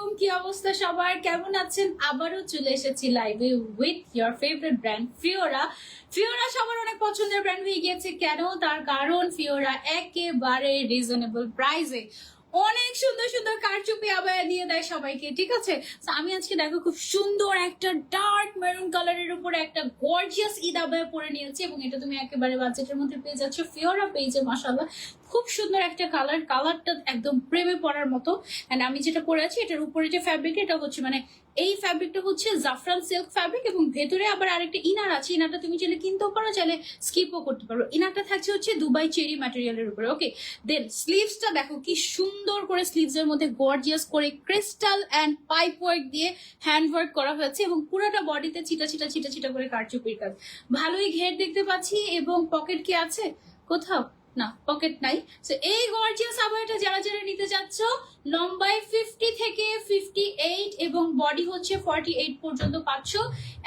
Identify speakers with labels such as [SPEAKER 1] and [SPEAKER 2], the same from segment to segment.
[SPEAKER 1] আলাইকুম, কি অবস্থা সবার, কেমন আছেন? আবারও চলে এসেছি লাইভে উইথ ইয়োর ফেভারিট ব্র্যান্ড ফিওরা। ফিওরা সবার অনেক পছন্দের ব্র্যান্ড হয়ে গিয়েছে। কেন? তার কারণ ফিওরা একেবারে রিজনেবল প্রাইসে অনেক সুন্দর সুন্দর কারচুপি আবায়া দিয়ে দেয় সবাইকে, ঠিক আছে? আমি আজকে দেখো খুব সুন্দর একটা ডার্ক মেরুন কালারের উপরে একটা গর্জিয়াস ঈদ আবায়া পরে নিয়েছি এবং এটা তুমি একেবারে বাজেটের মধ্যে পেয়ে যাচ্ছ ফিওরা পেজে। মাশাআল্লাহ, খুব সুন্দর একটা কালারটা একদম প্রেমে পড়ার মতো। এন্ড আমি যেটা পরে আছি এটার উপরে যে ফ্যাব্রিক, এটা হচ্ছে মানে এই ফ্যাব্রিকটা হচ্ছে জাফরান সিল্ক ফ্যাব্রিক এবং ভেতরে আবার আরেকটা ইনার আছে। ইনারটা তুমি চাইলে কিনতেও পারো, চাইলে স্কিপও করতে পারো। ইনারটা থাকছে হচ্ছে দুবাই চেরি ম্যাটেরিয়ালের উপরে। ওকে, দেন স্লিভসটা দেখো কি সুন্দর করে স্লিভস এর মধ্যে গর্জিয়াস করে ক্রিস্টাল এন্ড পাইপ ওয়ার্ক দিয়ে হ্যান্ড ওয়ার্ক করা হয়েছে এবং পুরোটা বডিতে চিটা চিটা চিটা চিটা করে কারচুপির কাজ। ভালোই ঘের দেখতে পাচ্ছি এবং পকেট কি আছে কোথাও? না, পকেট নাই। সো এই গর্জিয়াস আবায়াটা যারা যারা নিতে যাচ্ছ, লম্বায় 50 থেকে 58 এবং বডি হচ্ছে 48 পর্যন্ত পাচ্ছ।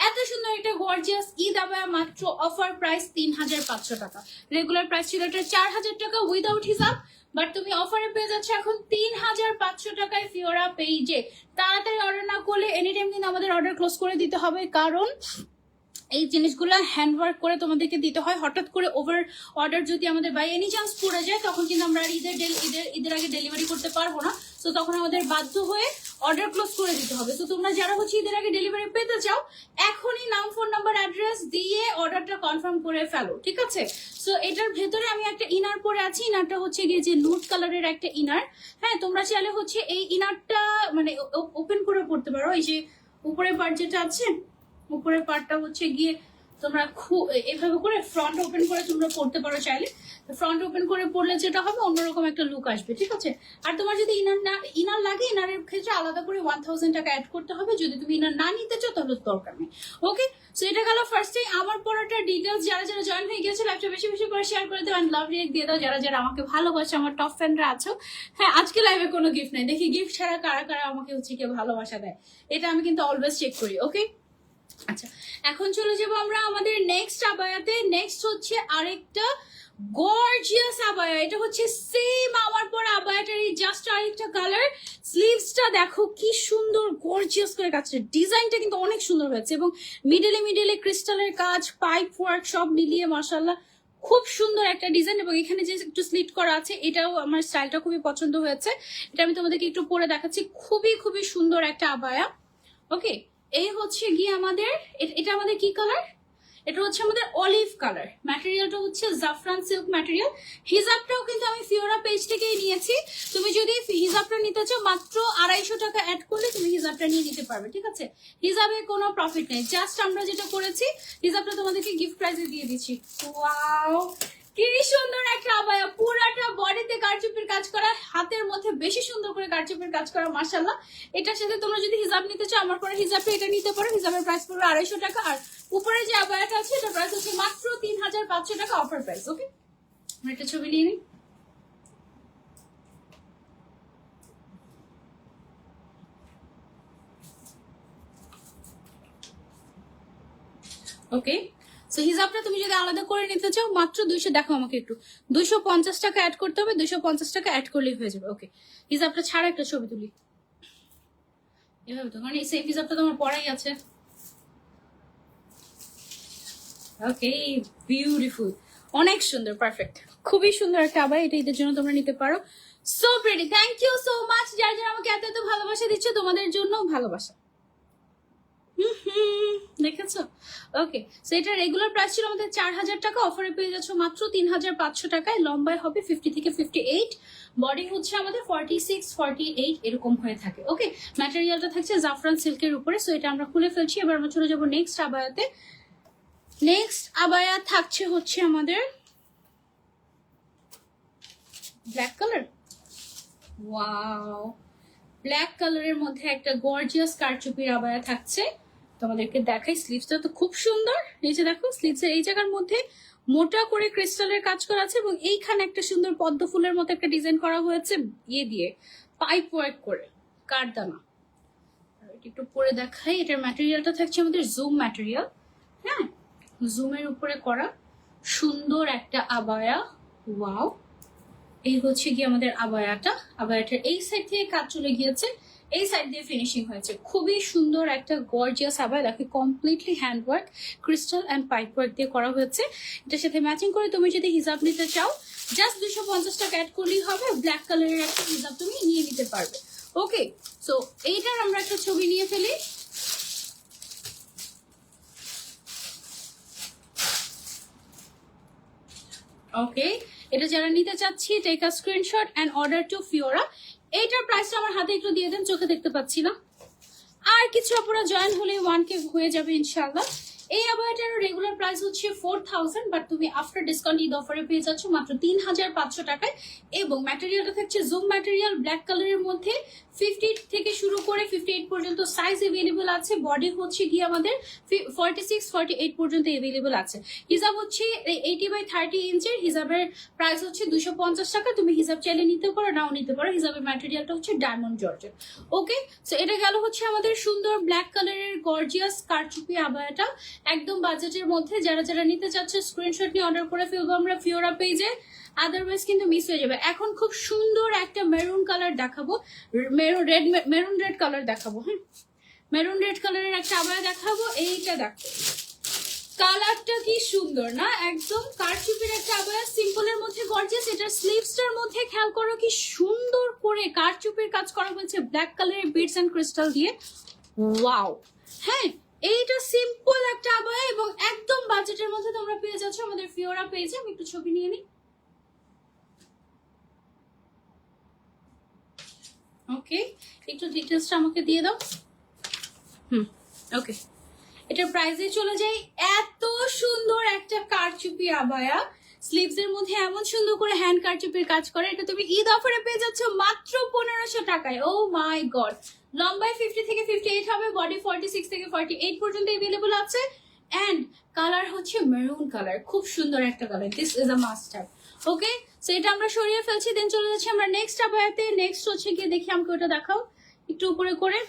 [SPEAKER 1] এত সুন্দর একটা গর্জিয়াস ঈদ আবায়া মাত্র অফার প্রাইস 3500 টাকা। রেগুলার প্রাইস ছিল এটা 4000 টাকা উইদাউট হিসাব, বাট তুমি অফারে পেয়ে যাচ্ছ এখন 3500 টাকায় ফিওরা পেজে। তাড়াতাড়ি অর্ডার না করলে এনি টাইম কিন্তু আমাদের অর্ডার ক্লোজ করে দিতে হবে, কারণ এই জিনিসগুলো হ্যান্ডওয়ার্ক করে তোমাদেরকে দিতে হয়। হঠাৎ করে ওভার অর্ডার যদি আমাদের বাই এনি চান্স পড়ে যায়, তখন কিন্তু আমরা আর ঈদের আগে ডেলিভারি করতে পারবো না। তো তখন আমাদের বাধ্য হয়ে অর্ডার ক্লোজ করে দিতে হবে। তো তোমরা যারা হচ্ছে ঈদের আগে ডেলিভারি পেতে চাও, এখনই নাম, ফোন নাম্বার, অ্যাড্রেস দিয়ে অর্ডারটা কনফার্ম করে ফেলো, ঠিক আছে? সো এটার ভেতরে আমি একটা ইনার পরে আছি। ইনারটা হচ্ছে গিয়ে যে নুড কালারের একটা ইনার। হ্যাঁ, তোমরা চাইলে হচ্ছে এই ইনারটা মানে ওপেন করে পড়তে পারো। এই যে উপরের পার্ট যেটা আছে, উপরের পার্টটা হচ্ছে গিয়ে তোমরা এভাবে করে ফ্রন্ট ওপেন করে তোমরা পড়তে পারো চাইলে। ফ্রন্ট ওপেন করে পড়লে যেটা হবে অন্যরকম একটা লুক আসবে, ঠিক আছে? আর তোমার যদি ইনার লাগে, ইনারের ক্ষেত্রে আলাদা করে 1000 টাকা অ্যাড করতে হবে। যদি তুমি ইনার না নিতে চাও তাহলে দরকার নেই। ওকে, সো এটা গেল ফার্স্টে আমার পড়াটা ডিটেলস। যারা যারা জয়েন হয়ে গেছে লাইভটা বেশি বেশি করে শেয়ার করে দাও, লাভ রিয়েক্ট দিয়ে দাও। যারা যারা আমাকে ভালোবাসে, আমার টপ ফ্যানরা আছো, হ্যাঁ আজকে লাইভে কোনো গিফট নাই, দেখি গিফট ছাড়া কারা কারা আমাকে হচ্ছে কেউ ভালোবাসা দেয়। এটা আমি কিন্তু অলওয়েজ চেক করি। ওকে, আচ্ছা, এখন চলে যাবো আমরা আমাদের নেক্সট আবায়াতে। নেক্সট হচ্ছে আরেকটা গর্জিয়াস আবায়া। এটা হচ্ছে সেম আমার পর আবায়াটারই জাস্ট আরেকটা কালার। স্লিভসটা দেখো কি সুন্দর গর্জিয়াস করে কাজ, ডিজাইনটা কিন্তু অনেক সুন্দর হয়েছে এবং মিডলে মিডলে ক্রিস্টালের কাজ, পাইপ ওয়ার্ক সব মিলিয়ে মাশাআল্লাহ খুব সুন্দর একটা ডিজাইন। এবং এখানে যে একটু স্লিট করা আছে, এটাও আমার স্টাইলটা খুবই পছন্দ হয়েছে। এটা আমি তোমাদেরকে একটু পরে দেখাচ্ছি। খুবই খুবই সুন্দর একটা আবায়া। ওকে, এই হচ্ছে গিয়ে আমাদের, এটা আমাদের কি কালার? এটা হচ্ছে আমাদের অলিভ কালার। ম্যাটেরিয়ালটা হচ্ছে জাফরান সিল্ক ম্যাটেরিয়াল। হিজাবটাও কিন্তু আমি ফিওরা পেজ থেকেই নিয়েছি। তুমি যদি হিজাবটা নিতে চাও, মাত্র 250 টাকা অ্যাড করলে তুমি হিজাবটা নিয়ে নিতে পারবে, ঠিক আছে? হিজাবে কোনো প্রফিট নেই, জাস্ট আমরা যেটা করেছি হিজাবটা তোমাদেরকে গিফট প্রাইজে দিয়ে দিচ্ছি। ওয়াও, কি সুন্দর একটা আবায়া, পুরাটা বডিতে কারচুপির কাজ করা, হাতের মধ্যে বেশি সুন্দর করে কারচুপির কাজ করা মাশাআল্লাহ। এটার সাথে তোমরা যদি হিজাব নিতে চাও, আমার পরে হিজাবটা এটা নিতে পারো। হিজাবের প্রাইস পড়বে 250 টাকা। আর উপরে যে আবায়াটা আছে এটা প্রাইস হচ্ছে মাত্র 3500 টাকা অফার প্রাইস। ওকে, আমরা একটা ছবি নিয়ে নিই। ওকে, সো হিজাবটা তুমি যদি আলাদা করে নিতে চাও, মাত্র 200, দেখো আমাকে একটু 250 টাকা অ্যাড করতে হবে। 250 টাকা অ্যাড করলেই হয়ে যাবে। ওকে, হিজাবটা ছাড়া একটা ছবি তুলি। এভাবে তো মানে সেই হিজাবটা তোমার পড়াই আছে। ওকে, বিউটিফুল, অনেক সুন্দর, পারফেক্ট, খুবই সুন্দর একটা আবায়া। এটা ঈদের জন্য তোমরা নিতে পারো। So pretty, thank you so much যারা যারা আমাকে এত এত ভালোবাসা দিচ্ছে, তোমাদের জন্য ভালোবাসা। দেখেছো? ওকে, সো এটা রেগুলার প্রাইস ছিল আমাদের 4000 টাকা, অফারে পেয়ে যাচ্ছ মাত্র 3500 টাকায়। লম্বায় হবে 50 থেকে 58, বডি হচ্ছে আমাদের 46 48 এরকম হয়ে থাকে। ওকে, ম্যাটেরিয়ালটা থাকছে জাফরান সিল্কের উপরে। সো এটা আমরা খুলে ফেলছি। এবার আমরা চলে যাবো নেক্সট আবায়াতে। নেক্সট আবায়া থাকছে হচ্ছে আমাদের ব্ল্যাক কালার। ওয়াও, ব্ল্যাক কালারের মধ্যে একটা গর্জিয়াস কারচুপির আবায়া থাকছে। তোমাদেরকে দেখাই, স্লিভসটা তো খুব সুন্দর। এই যে দেখো, স্লিভসের এই জায়গার মধ্যে মোটা করে ক্রিস্টালের কাজ করা আছে এবং এইখানে একটা সুন্দর পদ্ম ফুলের মতো একটা ডিজাইন করা হয়েছে ইয়ে দিয়ে, পাইপ ওয়ার্ক করে, কারদানা। একটু পরে দেখাই। এটার ম্যাটেরিয়ালটা থাকছে আমাদের জুম ম্যাটেরিয়াল। হ্যাঁ, জুমের উপরে করা সুন্দর একটা আবায়া। ওয়াও, এই হচ্ছে গিয়ে আমাদের আবায়াটা। আবায়াটার এই সাইড থেকে কাজ চলে গিয়েছে এই সাইড দিয়ে ফিনিশিং হয়েছে। খুবই সুন্দর একটা গর্জিয়াস আবায়া, দেখো completely hand work, crystal and pipe work দিয়ে করা হয়েছে। এটার সাথে ম্যাচিং করে তুমি যদি হিজাব নিতে চাও জাস্ট 250 টাকা অ্যাড করলেই হবে, ব্ল্যাক কালারের একটা হিজাব তুমি নিয়ে নিতে পারবে। ওকে, সো এইটার আমরা একটা ছবি নিয়ে ফেলি। ওকে, এটা যারা নিতে চাচ্ছি take a screenshot and order to ফিওরা। এইটার প্রাইসটা আমার হাতে একটু দিয়ে দেন, চোখে দেখতে পাচ্ছি না। আর কিছু আপনারা জয়েন হলে 1K হয়ে যাবে ইনশাআল্লাহ। এই আবায়াটার রেগুলার প্রাইস হচ্ছে 4000, বাট তুমি আফটার ডিসকাউন্ট ঈদ অফারে পেয়ে যাচ্ছ মাত্র 3500 টাকায়। এবং ম্যাটেরিয়ালটা থাকছে জুম ম্যাটেরিয়াল, ব্ল্যাক কালারের মধ্যে 50 থেকে শুরু করে 58 পর্যন্ত সাইজ এভেলেবল আছে। বডি হচ্ছে কি আমাদের 46 48 পর্যন্ত এভেলেবল আছে। হিজাব হচ্ছে 80/30 ইঞ্চের। হিজাবের প্রাইস হচ্ছে 250 টাকা। তুমি হিজাব চাইলে নিতে পারো, নাও নিতে পারো। হিজাবের ম্যাটেরিয়ালটা হচ্ছে ডায়মন্ড জর্জেট। ওকে, সো এটা গেল হচ্ছে আমাদের সুন্দর ব্ল্যাক কালারের গর্জিয়াস কারচুপি আবায়াটা, একদম বাজেটের মধ্যে। যারা যারা নিতে চাচ্ছে স্ক্রিনশট নিয়ে অর্ডার করে ফেলবো আমরা ফিওরা পেজে, আদারওয়াইজ কিন্তু মিস হয়ে যাবে। এখন খুব সুন্দর একটা মেরুন কালার দেখাবো, মেরুন রেড কালার দেখাবো। হ্যাঁ, মেরুন রেড কালারের একটা আবায়া দেখাবো। এইটা দেখো, কালারটা কি সুন্দর না, একদম কারচুপির একটা আবায়া, সিম্পলের মধ্যে গর্জিয়াস। এটার স্লিভসটার মধ্যে খেয়াল করো কি সুন্দর করে কারচুপির কাজ করা হয়েছে ব্ল্যাক কালারের বিটস এন্ড ক্রিস্টাল দিয়ে। ওয়াও, হ্যাঁ এইটা সিম্পল একটা আবায়া এবং একদম বাজেটের মধ্যে তোমরা পেয়ে যাচ্ছ আমাদের ফিওরা পেজে। আমি একটু ছবি নিয়ে নিই। ওকে, একটু ডিটেলসটা আমাকে দিয়ে দাও। ওকে, এটার প্রাইসে চলে যাই। এত সুন্দর একটা কারচুপি আবায়া, স্লিভস এর মধ্যে এমন সুন্দর করে হ্যান্ড কারচুপির কাজ করে। এটা তুমি ঈদ অফারে পেয়ে যাচ্ছ মাত্র 1500 টাকায়। ও মাই গড, লম্বায় 50 থেকে 58 হবে, বডি 46 থেকে 48 পর্যন্ত এভেলেবল আছে। এন্ড কালার হচ্ছে মেরুন কালার, খুব সুন্দর একটা colour. This is a must have. Okay, so এটা আমরা সরিয়ে ফেলছি, দেন চলে যাচ্ছি আমরা নেক্সট আবায়াতে। নেক্সট হচ্ছে গিয়ে দেখি, আমাকে ওটা দেখাও একটু উপরে করে।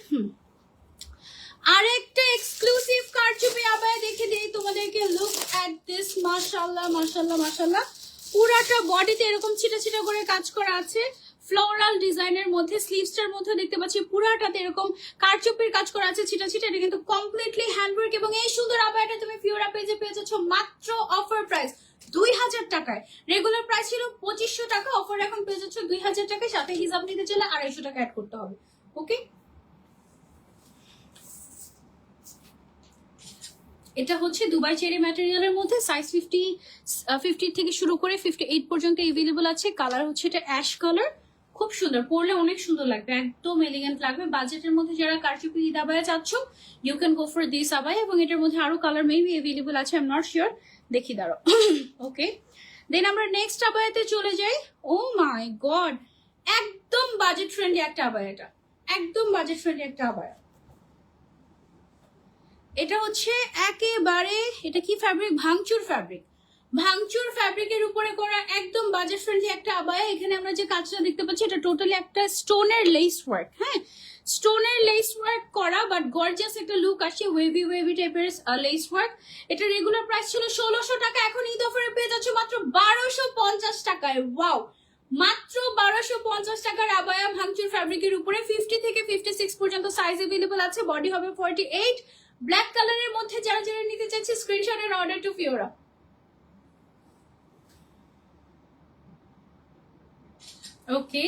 [SPEAKER 1] আরেকটা এক্সক্লুসিভ কারচুপি আবায়া দেখে দেই তোমাদেরকে। লুক এট দিস, মাশাআল্লাহ মাশাআল্লাহ মাশাআল্লাহ। পুরাটা বডিতে এরকম ছিটা ছিটা করে কাজ করা আছে, ফ্লোরাল ডিজাইনের মধ্যে। স্লিভসটার মধ্যে দেখতে পাচ্ছি পুরাটাতে এরকম কারচুপির কাজ করা আছে ছিটা ছিটা। এটা কিন্তু কমপ্লিটলি হ্যান্ডওয়ার্ক এবং এই সুন্দর আবায়াটা তুমি ফিওরা পেজে পেয়ে যাচ্ছ মাত্র অফার প্রাইস 2000 টাকায়। রেগুলার প্রাইস ছিল 2500 টাকা, অফার এখন পেয়ে যাচ্ছ 2000 টাকায়। সাথে হিজাব নিতে চাইলে 250 টাকা অ্যাড করতে হবে। ওকে, এটা হচ্ছে দুবাই চেরি ম্যাটেরিয়ালের মধ্যে, সাইজ 50 থেকে শুরু করে 58 পর্যন্ত এভেলেবল আছে। কালার হচ্ছে এটা অ্যাশ কালার, খুব সুন্দর, পরলে অনেক সুন্দর লাগবে, একদম এলিগেন্ট লাগবে। বাজেটের মধ্যে যারা কারচুপি ঈদ আবায়া চাচ্ছ, you can go for this আবায়া। এবং এটার মধ্যে আরো কালার মেবি এভেলেবল আছে, আই এম নট শিওর, দেখি দাঁড়ো। ওকে, দেন আমরা নেক্সট আবায়াতে চলে যাই। ও মাই গড, একদম বাজেট ফ্রেন্ডলি একটা আবায়া, এটা একদম বাজেট ফ্রেন্ডলি একটা আবায়া। এটা হচ্ছে একেবারে, এটা কি ফ্যাব্রিক, ভাঙচুর ফ্যাব্রিক। ভাঙচুর ফ্যাব্রিকের উপরে করা একদম বাজেট ফ্রেন্ডলি একটা আবায়া। এখানে আমরা যে কাজটা দেখতে পাচ্ছি এটা টোটালি একটা স্টোনের লেস ওয়ার্ক। হ্যাঁ, স্টোনের লেস ওয়ার্ক করা, বাট গর্জিয়াস একটা লুক আসছে, ওয়েভি ওয়েভি টাইপের লেস ওয়ার্ক। এটা রেগুলার প্রাইস ছিল 1600 টাকা, এখন ঈদ অফারে পেয়ে যাচ্ছে মাত্র 1250 টাকায়। ওয়াও, মাত্র 1250 টাকার আবায়া ভাঙচুর ফ্যাব্রিকের উপরে। 50 থেকে 56 পর্যন্ত সাইজ এভেলেবল আছে, বডি হবে 48। ব্ল্যাক কালারের মধ্যে যারা যারা নিতে চাচ্ছি স্ক্রিনশট এর অর্ডার টু ফিওরা। ওকে,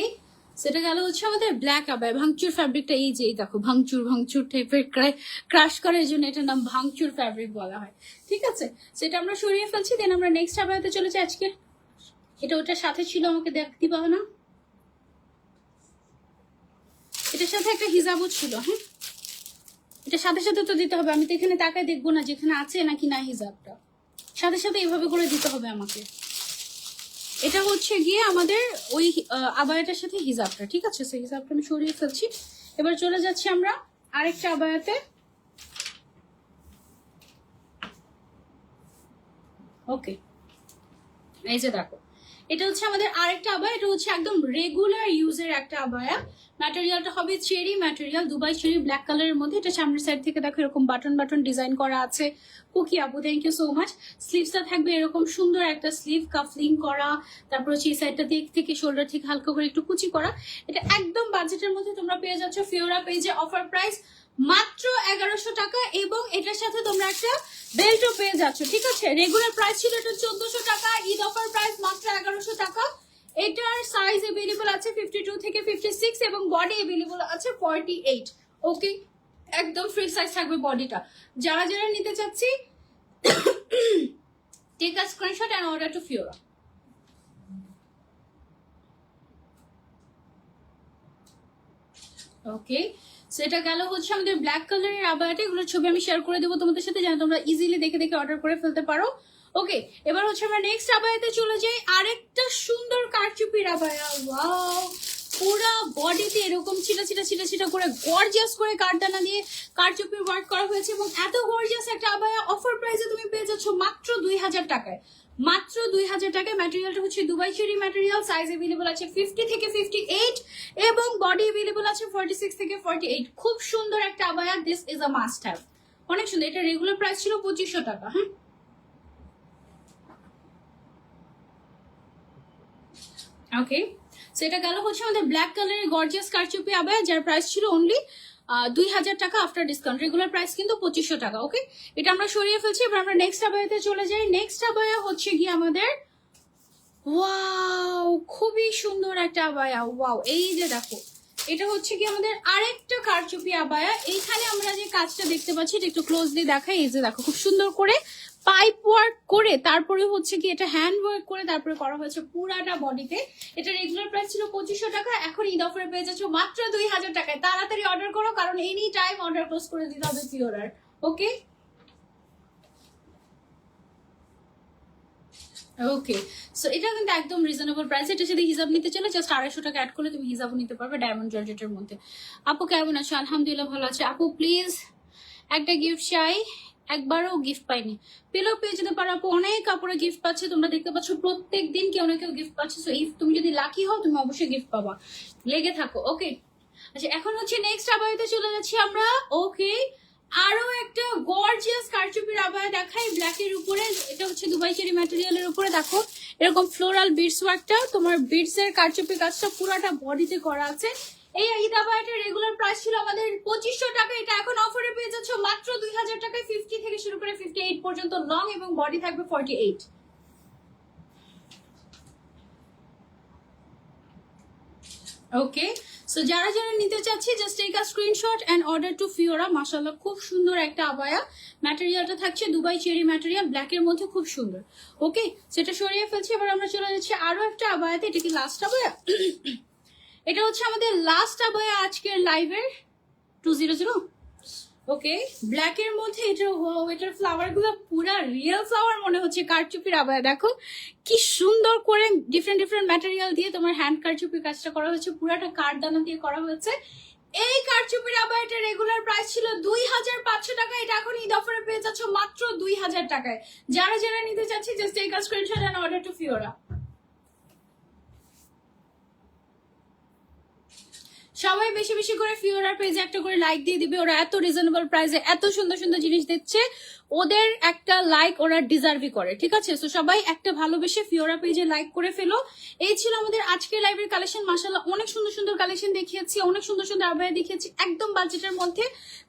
[SPEAKER 1] সেটা গেল হচ্ছে আমাদের ব্ল্যাক আবায়া ভাঙচুর ফ্যাব্রিকটা। এই যে দেখো, ভাঙচুর ভাঙচুর টাইপের ক্রাশ করার জন্য এটার নাম ভাঙচুর ফ্যাব্রিক বলা হয়। ঠিক আছে, সেটা আমরা সরিয়ে ফেলছি। দেন আমরা নেক্সট আবায়াতে চলেছি আজকে। এটা ওটার সাথে ছিল, আমাকে দেখতে পাবো না, এটার সাথে একটা হিজাবও ছিল। হ্যাঁ, এটা সাথে সাথে তো দিতে হবে, আমি তো এখানে তাকায় দেখবো না যেখানে আছে নাকি না হিজাবটা, সাথে সাথে এইভাবে করে দিতে হবে আমাকে। এটা হচ্ছে গিয়ে আমাদের ওই আবায়াটার সাথে হিজাবটা। ঠিক আছে, সেই হিজাবটা আমি সরিয়ে ফেলছি। এবার চলে যাচ্ছি আমরা আরেকটা আবায়াতে। ওকে, এই যে দেখো, এটা হচ্ছে আমাদের আরেকটা আবায়া, এটা হচ্ছে একদম রেগুলার ইউজের একটা আবায়া। ম্যাটেরিয়ালটা হবে cherry material, Dubai cherry black কালারের মধ্যে। এটা সামনের সাইড থেকে দেখো এরকম বাটন বাটন ডিজাইন করা আছে। কুকি আপু থ্যাংক ইউ সো মাচ। স্লিভসটা থাকবে এরকম সুন্দর একটা স্লিভ, কাফলিং করা, তারপর হচ্ছে এই সাইডটা দিক থেকে শোল্ডার থেকে হালকা করে একটু কুচি করা। এটা একদম বাজেটের মধ্যে তোমরা পেয়ে যাচ্ছ ফিওরা পেজে, অফার প্রাইস মাত্র 1100 টাকা, এবং এটার সাথে তোমরা একটা বেল্টও পেয়ে যাচ্ছ। ঠিক আছে, রেগুলার প্রাইস ছিল এটা 1400 টাকা, ঈদ অফার প্রাইস মাত্র 1100 টাকা। এটার সাইজ अवेलेबल আছে 52 থেকে 56 এবং বডি अवेलेबल আছে 48। ওকে, একদম ফ্রি সাইজ থাকবে বডিটা। যারা যারা নিতে চাচ্ছি take a screenshot and order to ফিওরা। ওকে, সেটা গেল হচ্ছে আমাদের ব্ল্যাক কালারের আবায়াটা। এগুলোর ছবি আমি শেয়ার করে দেবো তোমাদের সাথে, যেন তোমরা ইজিলি দেখে দেখে অর্ডার করে ফেলতে পারো। ওকে, এবার হচ্ছে আমরা নেক্সট আবায়াতে চলে যাই। আরেকটা সুন্দর কারচুপির আবায়া। ওয়াও, পুরো বডিতে এরকম ছিটা ছিটা ছিটা ছিটা করে গর্জিয়াস করে কারদানা দিয়ে কারচুপির ওয়ার্ক করা হয়েছে, এবং এত গর্জিয়াস একটা আবায়া অফার প্রাইসে তুমি পেয়ে যাচ্ছ মাত্র 2000 টাকায়। মাত্র 2000 টাকায়। ম্যাটেরিয়ালটা হচ্ছে Dubai cherry material, size available আছে 50 থেকে 58 এবং বডি अवेलेबल আছে 46 থেকে 48। খুব সুন্দর একটা abaya, this is a must have, অনেক সুন্দর। এটা রেগুলার প্রাইস ছিল 2500 টাকা। হ্যাঁ, ওকে, সেটা গেল হচ্ছে আমাদের ব্ল্যাক কালারের গর্জিয়াস কারচুপি আবায়া, যার প্রাইস ছিল অনলি 2000 টাকা আফটার ডিসকাউন্ট। রেগুলার প্রাইস কিন্তু 2500 টাকা। ওকে, এটা আমরা সরিয়ে ফেলছি। এবার আমরা নেক্সট আবায়াতে চলে যাই। নেক্সট আবায়া হচ্ছে কি আমাদের, ওয়াও, খুবই সুন্দর একটা আবায়া। ওয়াও, এই যে দেখো, এটা হচ্ছে কি আমাদের আরেকটা কারচুপি আবায়া। এইখানে আমরা যে কাজটা দেখতে পাচ্ছি, এটা একটু ক্লোজলি দেখাই। এই যে দেখো, খুব সুন্দর করে পাইপ ওয়ার্ক করে, তারপরে হচ্ছে কি এটা হ্যান্ড ওয়ার্ক করে তারপরে করা হয়েছে পুরাটা বডিতে। এটা রেগুলার প্রাইস ছিল 2500 টাকা, এখন ঈদ অফারে পেয়ে যাচ্ছ মাত্র 2000 টাকায়। তাড়াতাড়ি অর্ডার করো, কারণ এনি টাইম অর্ডার ক্লোজ করে দিতে হবে ফিওরার। ওকে, ওকে, সো এটা কিন্তু একদম রিজনেবল প্রাইস। এটা যদি হিসাব নিতে চলে জাস্ট 250 টাকা অ্যাড করলে তুমি হিসাবও নিতে পারবে ডায়মন্ড জর্জেটের মধ্যে। আপু কেমন আছো? আলহামদুলিল্লাহ ভালো আছে। আপু প্লিজ একটা গিফট চাই, একবারও গিফট পাইনি। পেলেও পেয়ে যেতে পারো আপু, অনেক কাপড়ে গিফট পাচ্ছে, তোমরা দেখতে পাচ্ছ প্রত্যেক দিন কেউ না কেউ গিফট পাচ্ছে। সো ইফ তুমি যদি লাকি হও তুমি অবশ্যই গিফট পাবা, লেগে থাকো। ওকে, আচ্ছা, এখন হচ্ছে নেক্সট আবায়াতে চলে যাচ্ছি আমরা। ওকে, আরো একটা গর্জিয়াস কারচুপির আবায়া দেখাই ব্ল্যাকের উপরে। এটা হচ্ছে দুবাই চেরি ম্যাটেরিয়ালের উপরে। দেখো এরকম ফ্লোরাল বিটস ওয়ার্কটা, তোমার বিটস এর কারচুপি কাজটা পুরাটা বডিতে করা আছে। এই ঈদ আবায়াটার রেগুলার প্রাইস ছিল আমাদের 2500 টাকা, এটা এখন অফারে পেয়ে যাচ্ছ মাত্র 2000 টাকায়। 50 থেকে শুরু করে 58 পর্যন্ত লং এবং বডি থাকবে 48। ওকে, সো যারা যারা নিতে চাচ্ছি just take a screenshot and order to ফিওরা। মাশাআল্লাহ, খুব সুন্দর একটা আবায়া। ম্যাটেরিয়ালটা থাকছে দুবাই চেরি ম্যাটেরিয়াল, ব্ল্যাকের মধ্যে খুব সুন্দর। ওকে, সেটা সরিয়ে ফেলছি। এবার আমরা চলে যাচ্ছি আরো একটা আবায়াতে। এটা কি লাস্ট আবায়া? এটা হচ্ছে আমাদের লাস্ট আবায়া আজকের লাইভের 200। ওকে, ব্ল্যাকের মধ্যে এটার ফ্লাওয়ার গুলো পুরা রিয়েল ফ্লাওয়ার মনে হচ্ছে। কারচুপির আবায়া দেখো কি সুন্দর করে ডিফারেন্ট ডিফারেন্ট ম্যাটেরিয়াল দিয়ে তোমার হ্যান্ড কারচুপির কাজটা করা হয়েছে, পুরাটা কারদানা দিয়ে করা হয়েছে। এই কারচুপির আবায়াটা রেগুলার প্রাইস ছিল 2500 টাকা, এটা এখন ঈদ অফারে পেয়ে যাচ্ছ মাত্র 2000 টাকায়। যারা যারা নিতে চাচ্ছি just take a screenshot and order to ফিওরা। সবাই বেশি বেশি করে ফিওরার পেজে একটা করে লাইক দিয়ে দিবে। ওরা এত রিজনেবল প্রাইসে এত সুন্দর সুন্দর জিনিস দিচ্ছে, ওদের একটা লাইক ওরা ডিজার্ভই করে। ঠিক আছে, তো সবাই একটা ভালোবেসে ফিওরা পেজে লাইক করে ফেলো। এই ছিল আমাদের আজকের লাইভের কালেকশন। মাশাআল্লাহ, অনেক সুন্দর সুন্দর কালেকশন দেখিয়েছি, অনেক সুন্দর সুন্দর আবায়া দেখিয়েছি একদম বাজেটের মধ্যে।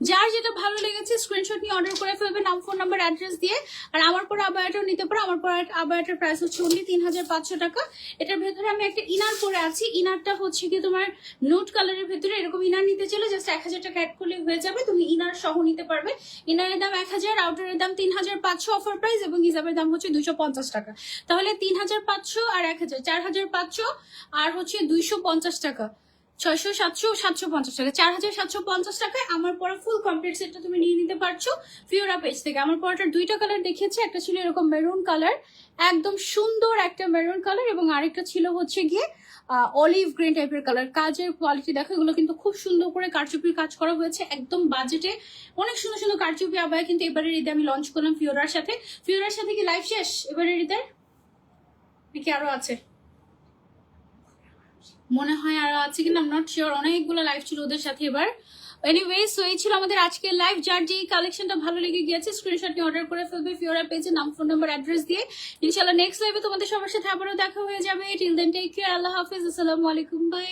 [SPEAKER 1] যার যেটা ভালো লেগেছে স্ক্রিনশট নিয়ে অর্ডার করে ফেলবে, নাম, ফোন নাম্বার, অ্যাড্রেস দিয়ে। আর আমার পরে আবায়াটাও নিতে পারো। আমার পরে আবায়াটার প্রাইস হচ্ছে অনলি 3500 টাকা। এটার ভেতরে আমি একটা ইনার পরে আছি। ইনারটা হচ্ছে কি তোমার নুট কালারের ভেতরে। এরকম ইনার নিতে চলে জাস্ট 1000 টাকা অ্যাড করলে হয়ে যাবে, তুমি ইনার সহ নিতে পারবে। ইনারের দাম 1000, আউটারের দাম 3500 অফার প্রাইস, এবং হিসাবের দাম হচ্ছে 250 টাকা। তাহলে 3500 আর 1000 4500, আর হচ্ছে 250 টাকা, 600 700 750 টাকা, 4750 টাকায় আমার পরা ফুল কমপ্লিট সেটটা তুমি নিয়ে নিতে পারছো ফিওরা পেজ থেকে। আমার পরাটার দুইটা কালার দেখিয়েছে, একটা ছিল এরকম মেরুন কালার, একদম সুন্দর একটা মেরুন কালার, এবং আরেকটা ছিল হচ্ছে গিয়ে অলিভ গ্রিন টাইপের কালার। কাজের কোয়ালিটি দেখো, এগুলো কিন্তু খুব সুন্দর করে কারচুপির কাজ করা হয়েছে একদম বাজেটে। অনেক সুন্দর সুন্দর কারচুপি আবায়া কিন্তু এবারের ঈদে আমি লঞ্চ করলাম ফিওরার সাথে। ফিওরার সাথে কি লাইভ শেষ এবারের ঈদের নাকি আরো আছে? মনে হয় আরো আছে কিনা আই এম নট শিওর, অনেকগুলো লাইভ ছিল ওদের সাথে এবার। এনিওয়ে সো এই ছিল আমাদের আজকের লাইভ। যার যে কালেকশনটা ভালো লেগে গিয়েছে স্ক্রিনশট নিয়ে অর্ডার করে ফেলবে ফিওরা পেজে, নাম ফোন নাম্বার অ্যাড্রেস দিয়ে। ইনশাআল্লাহ নেক্সট লাইভে তোমাদের সবার সাথে আবারও দেখা হয়ে যাবে। টিল দেন টেক কেয়ার, আল্লাহ হাফেজ, আসসালামু আলাইকুম, বাই।